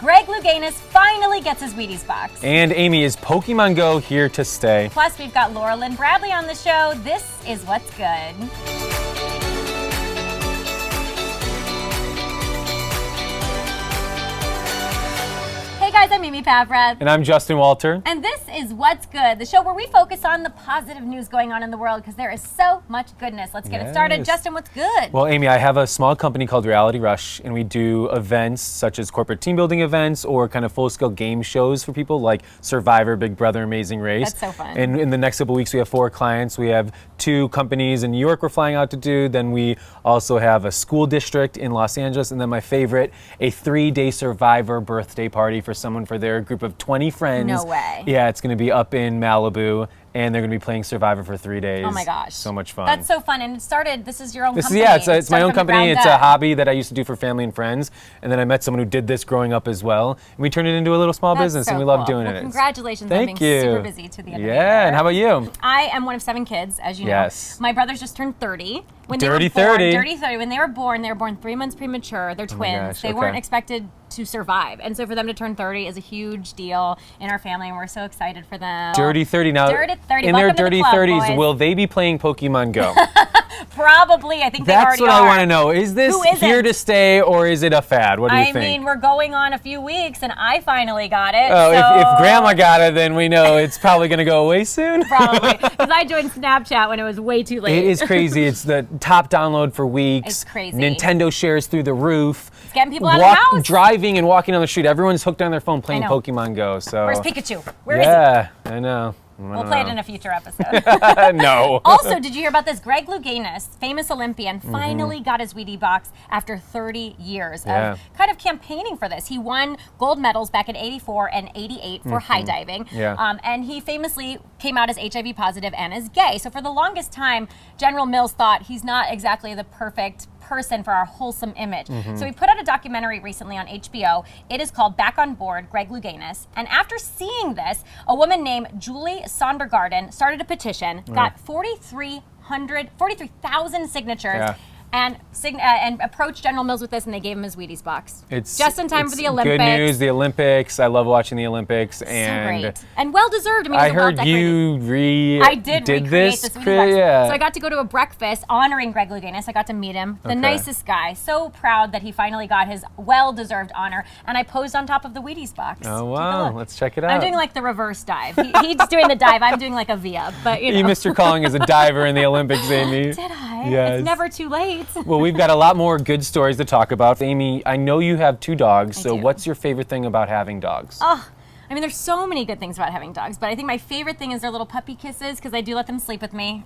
Greg Louganis finally gets his Wheaties box. And Amy, is Pokemon Go here to stay? Plus, we've got Laura Lynn Bradley on the show. This is What's Good. Hey guys, I'm Amy Paffrath. And I'm Justin Walter. And this is What's Good, the show where we focus on the positive news going on in the world because there is so much goodness. Let's get it started. Justin, what's good? Well, Amy, I have a small company called Reality Rush, and we do events such as corporate team building events or kind of full-scale game shows for people like Survivor, Big Brother, Amazing Race. That's so fun. And in the next couple of weeks, we have 4 clients. We have 2 companies in New York we're flying out to do. Then we also have a school district in Los Angeles. And then my favorite, a 3-day Survivor birthday party for someone for their group of 20 friends. No way. Yeah, it's going to be up in Malibu. And they're going to be playing Survivor for 3 days. Oh my gosh. So much fun. That's so fun. And it started, this is your own company. Yeah, it's my own company. It's a up. hobby that I used to do for family and friends. And then I met someone who did this growing up as well. And we turned it into a little small business, and we love doing it. Congratulations on being super busy to the end of the year. Yeah, and how about you? I am one of 7 kids, as you know. Yes. My brothers just turned 30. Dirty 30. Dirty 30. When they were born 3 months premature. They're twins. They weren't expected to survive. And so for them to turn 30 is a huge deal in our family, and we're so excited for them. Dirty 30. Now, Dirty 30. in Welcome their dirty to the club, 30s, boys. will they be playing Pokemon Go? Probably. I think they already are. That's what I want to know. Is this here to stay, or is it a fad? What do you think? I mean, we're going on a few weeks, and I finally got it. Oh, so if Grandma got it, then we know it's probably going to go away soon. Probably, because I joined Snapchat when it was way too late. It is crazy. It's the top download for weeks. It's crazy. Nintendo shares through the roof. It's getting people out of the house. Driving and walking on the street. Everyone's hooked on their phone playing Pokemon Go. So where's Pikachu? Where is he? I know. We'll play it in a future episode. No. Also, did you hear about this? Greg Louganis, famous Olympian, finally got his Wheatie box after 30 years of kind of campaigning for this. He won gold medals back in '84 and '88 for high diving. Yeah. And he famously came out as HIV positive and as gay. So for the longest time, General Mills thought he's not exactly the perfect person for our wholesome image. So he put out a documentary recently on HBO. It is called Back on Board, Greg Louganis. And after seeing this, a woman named Julie Sondergarden started a petition, got 43,000 signatures, and approached General Mills with this, and they gave him his Wheaties box. It's just in time for the Olympics. Good news, the Olympics. I love watching the Olympics. And so great. And well-deserved. I mean, I heard you did this Wheaties box. Yeah. So I got to go to a breakfast honoring Greg Louganis. I got to meet him. The nicest guy. So proud that he finally got his well-deserved honor. And I posed on top of the Wheaties box. Oh, wow. Let's check it out. I'm doing like the reverse dive. He's doing the dive. I'm doing like a V-up. But, you missed your calling as a diver in the Olympics, Amy. Did I? Yes. It's never too late. Well, we've got a lot more good stories to talk about. Amy, I know you have 2 dogs, so I do. what's your favorite thing about having dogs? Oh, I mean, there's so many good things about having dogs, but I think my favorite thing is their little puppy kisses, because I do let them sleep with me.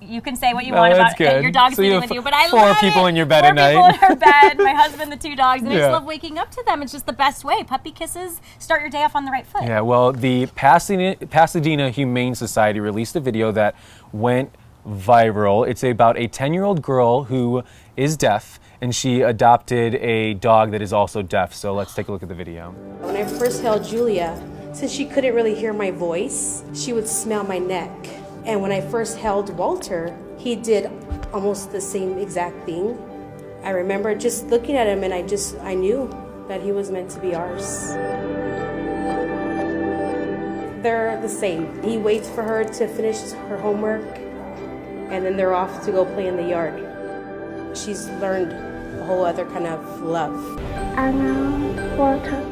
You can say what you want about your dog sleeping with you, but I love it. 4 people in your bed at night. 4 people in our bed, my husband, the 2 dogs, and I just love waking up to them. It's just the best way. Puppy kisses, start your day off on the right foot. Yeah, well, the Pasadena Humane Society released a video that went viral. It's about a 10-year-old girl who is deaf, and she adopted a dog that is also deaf. So let's take a look at the video. When I first held Julia, since she couldn't really hear my voice, she would smell my neck. And when I first held Walter, he did almost the same exact thing. I remember just looking at him, and I knew that he was meant to be ours. They're the same. He waits for her to finish her homework, and then they're off to go play in the yard. She's learned a whole other kind of love. Anna, Walter.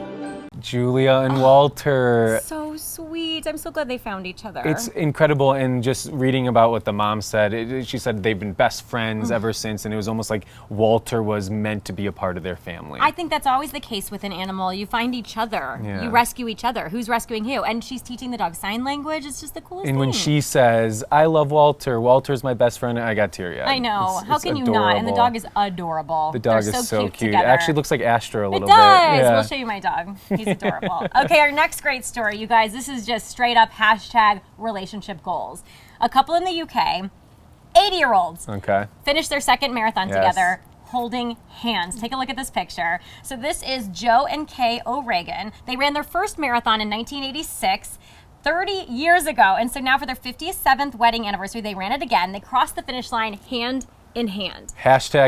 Julia and Walter. So sweet. I'm so glad they found each other. It's incredible, and just reading about what the mom said, she said they've been best friends ever since, and it was almost like Walter was meant to be a part of their family. I think that's always the case with an animal. You find each other. Yeah. You rescue each other. Who's rescuing who? And she's teaching the dog sign language. It's just the coolest thing. And when she says, I love Walter, Walter's my best friend, I got teary-eyed. I know. How can you not? And the dog is adorable. The dog They're is so cute. It together. actually looks like Astro a little bit. It does. Yeah. We'll show you my dog. He's adorable. Okay, our next great story, you guys. This is just straight up #relationship goals. A couple in the UK, 80-year-olds, finished their second marathon together, holding hands. Take a look at this picture. So this is Joe and Kay O'Regan. They ran their first marathon in 1986. 30 years ago. And so now for their 57th wedding anniversary, they ran it again. They crossed the finish line hand in hand.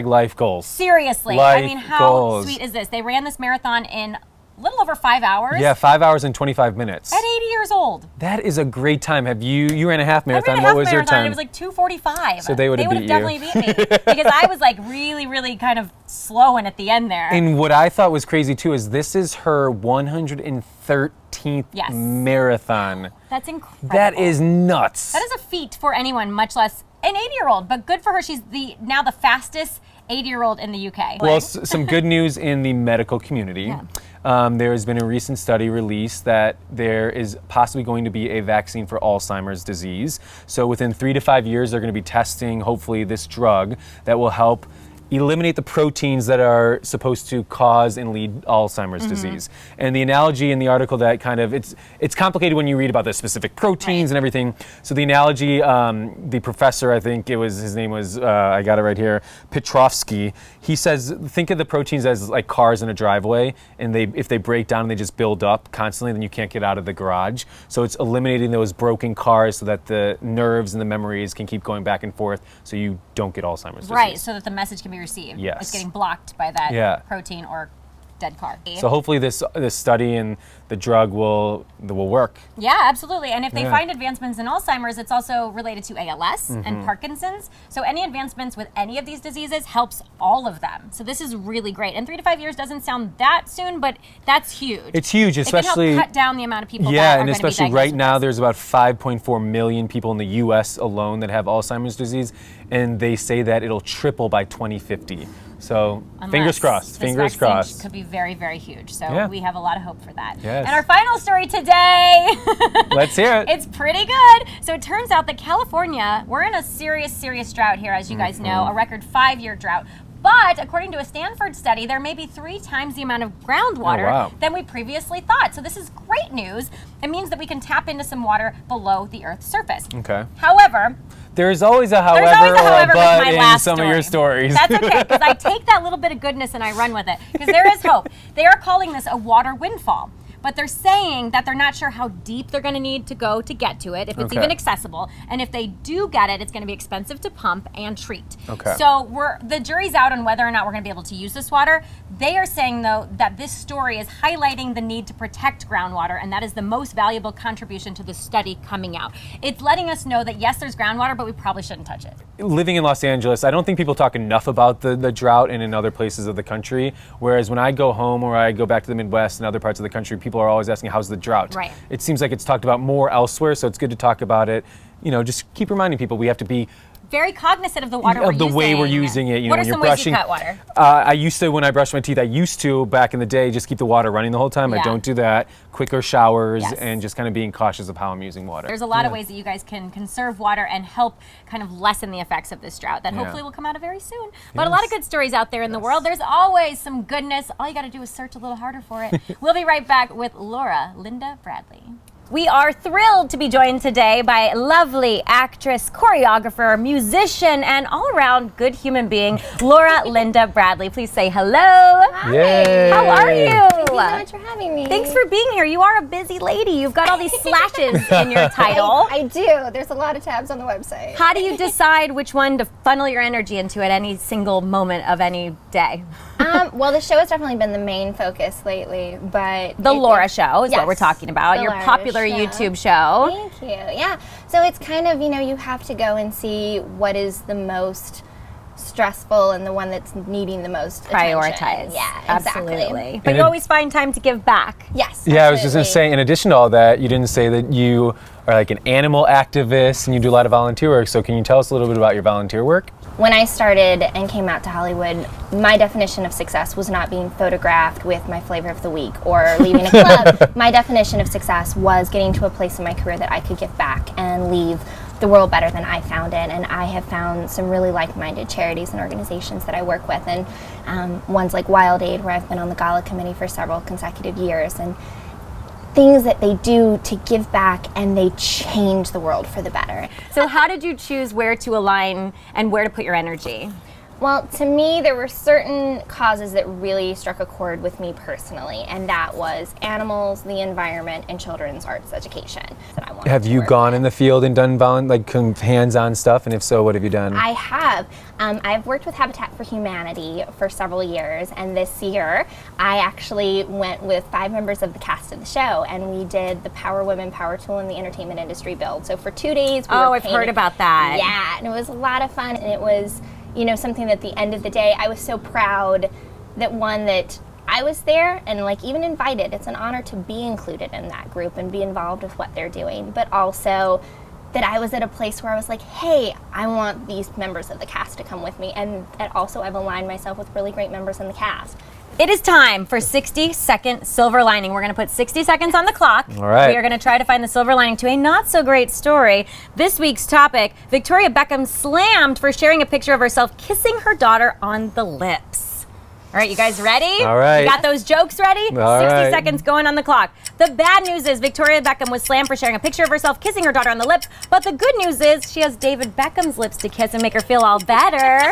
#life goals. Seriously. Life I mean, how goals. sweet is this? They ran this marathon in little over 5 hours. Yeah, 5 hours and 25 minutes. At 80 years old. That is a great time. You ran a half marathon. I ran a half what was marathon. your time? It was like 2:45. So they would have definitely beat me because I was like really, really kind of slowing at the end there. And what I thought was crazy too is this is her 113th marathon. That's incredible. That is nuts. That is a feat for anyone, much less an 80-year-old. But good for her. She's now the fastest 80-year-old in the UK. Well, some good news in the medical community. Yeah. There has been a recent study released that there is possibly going to be a vaccine for Alzheimer's disease. So within 3 to 5 years, they're going to be testing, hopefully, this drug that will help eliminate the proteins that are supposed to cause and lead Alzheimer's disease. And the analogy in the article that kind of, it's complicated when you read about the specific proteins and everything. So the analogy, the professor, I think his name was, I got it right here, Petrovsky, he says, think of the proteins as like cars in a driveway, and if they break down and they just build up constantly, then you can't get out of the garage. So it's eliminating those broken cars so that the nerves and the memories can keep going back and forth so you don't get Alzheimer's disease. Right, so that the message can be received. Yes. It's getting blocked by that protein or dead car. So hopefully this study and the drug will work. Yeah, absolutely. And if they find advancements in Alzheimer's, it's also related to ALS and Parkinson's. So any advancements with any of these diseases helps all of them. So this is really great. And 3 to 5 years doesn't sound that soon, but that's huge. It's huge, especially. It can help cut down the amount of people that are and going to be especially diagnosed right now, there's about 5.4 million people in the U.S. alone that have Alzheimer's disease, and they say that it'll triple by 2050. So fingers crossed. Fingers crossed. Could be very, very huge. So we have a lot of hope for that. Yes. And our final story today. Let's hear it. It's pretty good. So it turns out that California, we're in a serious, serious drought here, as you guys know, a record 5-year drought. But according to a Stanford study, there may be 3 times the amount of groundwater than we previously thought. So this is great news. It means that we can tap into some water below the Earth's surface. Okay. However, there's always a however or a but in some of your stories. That's okay, because I take that little bit of goodness and I run with it, because there is hope. They are calling this a water windfall. But they're saying that they're not sure how deep they're going to need to go to get to it, if it's even accessible. And if they do get it, it's going to be expensive to pump and treat. Okay. So the jury's out on whether or not we're going to be able to use this water. They are saying, though, that this story is highlighting the need to protect groundwater, and that is the most valuable contribution to the study coming out. It's letting us know that, yes, there's groundwater, but we probably shouldn't touch it. Living in Los Angeles, I don't think people talk enough about the drought and in other places of the country. Whereas when I go home or I go back to the Midwest and other parts of the country, people are always asking, how's the drought? Right. It seems like it's talked about more elsewhere, so it's good to talk about it. You know, just keep reminding people we have to be very cognizant of the water we're using. Of the way we're using it. You what know, are when you're some brushing, ways you cut water? I used to, when I brush my teeth, back in the day, just keep the water running the whole time. Yeah. I don't do that. Quicker showers Yes. and just kind of being cautious of how I'm using water. There's a lot of ways that you guys can conserve water and help kind of lessen the effects of this drought that hopefully will come out of very soon. But a lot of good stories out there in the world. There's always some goodness. All you got to do is search a little harder for it. We'll be right back with Laura Linda Bradley. We are thrilled to be joined today by lovely actress, choreographer, musician, and all-around good human being, Laura Linda Bradley. Please say hello. Hi. Yay. How are you? Thank you so much for having me. Thanks for being here. You are a busy lady. You've got all these slashes in your title. I do. There's a lot of tabs on the website. How do you decide which one to funnel your energy into at any single moment of any day? Well, the show has definitely been the main focus lately, but The Laura Show is what we're talking about. The Your Laura popular Show. YouTube show. Thank you. Yeah. So it's kind of, you have to go and see what is the most stressful and the one that's needing the most Prioritize. attention. Yeah, exactly. Absolutely. But you always find time to give back. Yes. Yeah, I was just going to absolutely. say, in addition to all that, you didn't say that you are like an animal activist and you do a lot of volunteer work. So can you tell us a little bit about your volunteer work? When I started and came out to Hollywood, my definition of success was not being photographed with my flavor of the week or leaving a club. My definition of success was getting to a place in my career that I could give back and leave the world better than I found it. And I have found some really like-minded charities and organizations that I work with, and ones like Wild Aid, where I've been on the gala committee for several consecutive years, and things that they do to give back, and they change the world for the better. So how did you choose where to align and where to put your energy? Well, to me, there were certain causes that really struck a chord with me personally, and that was animals, the environment, and children's arts education. That I wanted Have to you work gone with. in the field and done hands-on stuff? And if so, what have you done? I have. I've worked with Habitat for Humanity for several years, and this year I actually went with 5 members of the cast of the show, and we did the Power Women Power Tool in the entertainment industry build. So for 2 days, we were I've heard about that. Yeah, and it was a lot of fun, and it was, you know, something that at the end of the day, I was so proud that I was there and like even invited. It's an honor to be included in that group and be involved with what they're doing, but also that I was at a place where I was like, hey, I want these members of the cast to come with me, and that also I've aligned myself with really great members in the cast. It is time for 60-second silver lining. We're going to put 60 seconds on the clock. All right. We are going to try to find the silver lining to a not so great story. This week's topic, Victoria Beckham slammed for sharing a picture of herself kissing her daughter on the lips. All right, you guys ready? All right. You got those jokes ready? All 60 right. seconds going on the clock. The bad news is Victoria Beckham was slammed for sharing a picture of herself kissing her daughter on the lips. But the good news is she has David Beckham's lips to kiss and make her feel all better.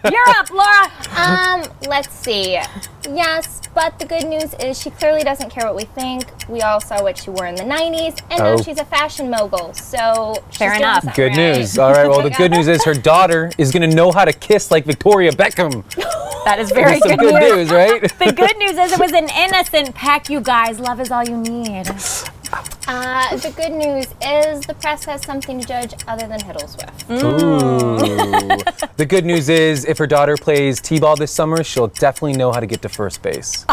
You're up, Laura. Let's see. Yes, but the good news is she clearly doesn't care what we think. We all saw what she wore in the 90s, and now she's a fashion mogul, so she's Fair doing enough. something Good right. news. All right, well, the good news is her daughter is going to know how to kiss like Victoria Beckham. That is very Some good good news, right? The good news is it was an innocent peck, you guys. Love is all you need. The good news is the press has something to judge other than Hiddlesworth. Ooh. The good news is if her daughter plays t-ball this summer, she'll definitely know how to get to first base.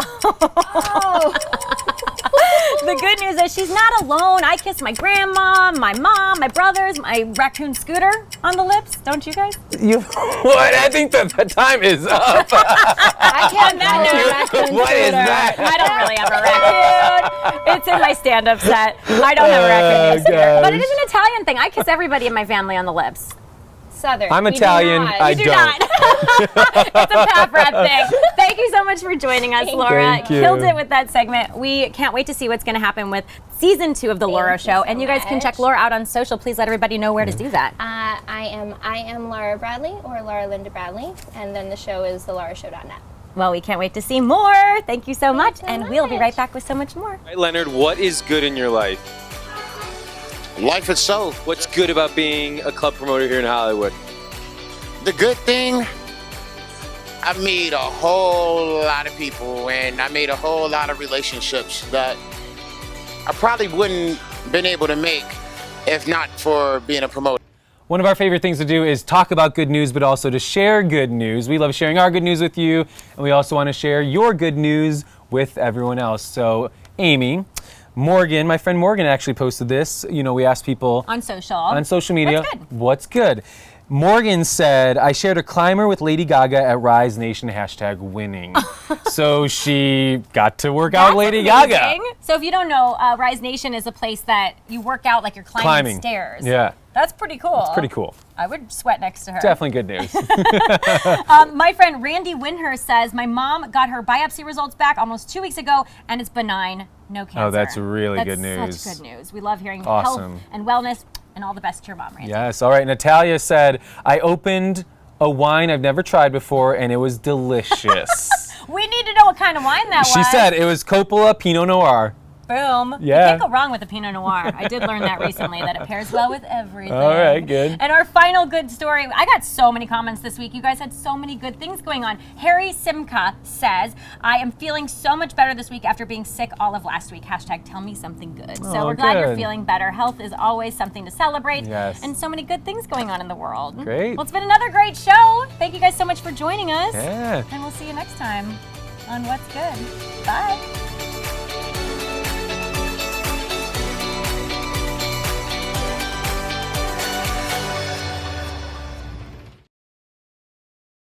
The good news is she's not alone. I kissed my grandma, my mom, my brothers, my raccoon Scooter on the lips. Don't you guys? What? I think the time is up. I can't imagine. What is that? I don't really have a raccoon. It's in my stand-up set. I don't have a raccoon. gosh. But it is an Italian thing. I kiss everybody in my family on the lips. Southern. I'm We do Italian. not. I You do don't. not. It's a Paffrath thing. Thank you so much for joining us, Laura. Thank you. Killed it with that segment. We can't wait to see what's going to happen with season 2 of the Laura you Show. so And you guys can much. check Laura out on social. Please let everybody know where to do that. I am Laura Bradley, or Laura Linda Bradley, and then the show is thelaurashow.net. Well, we can't wait to see more. Thank you so much. so And we'll be much. right back with so much more. All right, Leonard, what is good in your life? Life itself. What's good about being a club promoter here in Hollywood? The good thing, I've made a whole lot of people, and I made a whole lot of relationships that I probably wouldn't been able to make if not for being a promoter. One of our favorite things to do is talk about good news, but also to share good news. We love sharing our good news with you, and we also want to share your good news with everyone else. So, Amy, Morgan, my friend Morgan actually posted this. You know, we asked people On social. on social media, What's good? what's good? Morgan said, I shared a climber with Lady Gaga at Rise Nation #winning. So she got to work out That's Lady amazing. Gaga. So if you don't know, Rise Nation is a place that you work out like you're climbing stairs. Yeah, That's pretty cool. it's pretty cool. I would sweat next to her. Definitely good news. My friend Randy Winhurst says, my mom got her biopsy results back almost 2 weeks ago, and it's benign, no cancer. Oh, that's really good That's news. such good news. We love hearing Awesome. health and wellness, and all the best to your mom, Randy. Yes, all right. Natalia said, I opened a wine I've never tried before, and it was delicious. We need to know what kind of wine that was. She said it was Coppola Pinot Noir. Boom. Yeah. You can't go wrong with a Pinot Noir. I did learn that recently, that it pairs well with everything. All right, good. And our final good story, I got so many comments this week. You guys had so many good things going on. Harry Simca says, I am feeling so much better this week after being sick all of last week. #tell me something good. So Oh, we're glad you're good. feeling better. Health is always something to celebrate. Yes. And so many good things going on in the world. Great. Well, it's been another great show. Thank you guys so much for joining us. Yeah. And we'll see you next time on What's Good. Bye.